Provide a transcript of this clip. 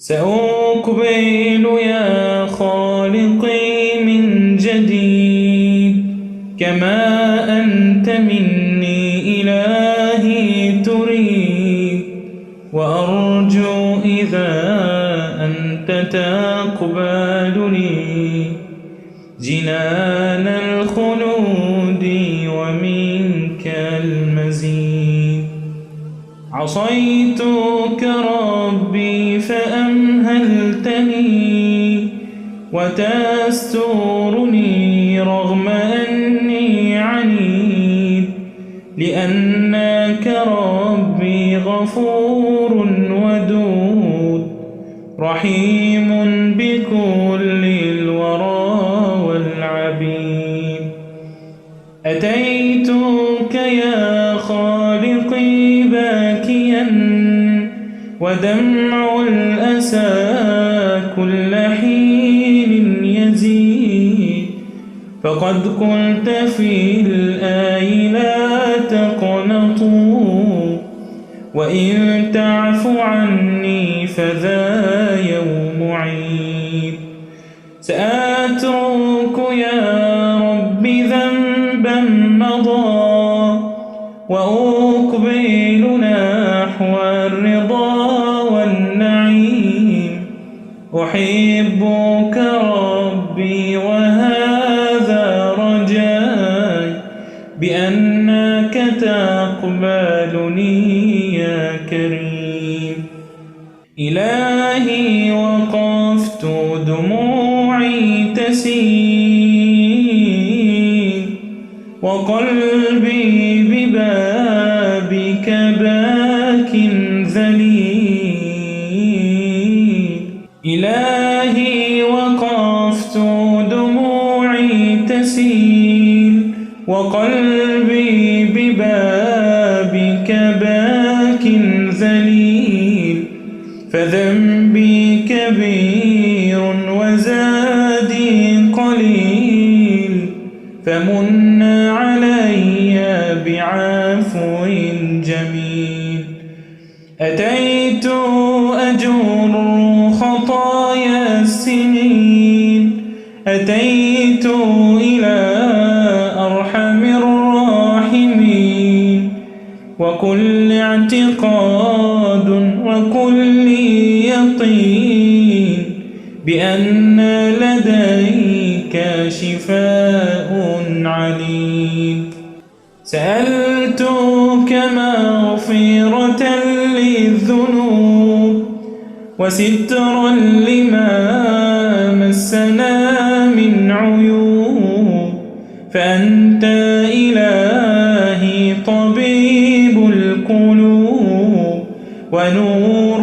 سأقبل يا خالقي من جديد كما أنت مني إلهي تريد، وأرجو إذا أنت تقبلني جنان الخلود ومنك المزيد. عصيتك ربي فأمهلتني وتسترني رغم أني عنيد، لأنك ربي غفور ودود رحيم بكل الورى والعبيد. أتيتك يا خالقي باكيا ودمع الأسى كل حين يزيد، فقد قلت في الآي لا تقنطوا، وإن تعف عني فذا يوم عيد. سأترك يا رب ذنبا مضى وأقبل نحو الرضا والنعيم. أحبك ربي وهذا رجاي بأنك تقبلني يا كريم. إلهي وقفت دموعي تسيل وقلبي ببابك باك ذليل. إلهي وقفت دموعي تسيل وقلبي ببابك باك ذليل، فذنبي كبير وزادي قليل، فمن علي بعفو جميل. أتيت أجر خطايا السنين، أتيت إلى أرحم الراحمين، وكل اعتقاد وكل يقين بأن لديك شفاء عليم. سألتك مغفرة للذنوب وسترا لما مسنا من عيوب، فأنت إلهي طبيب القلوب ونور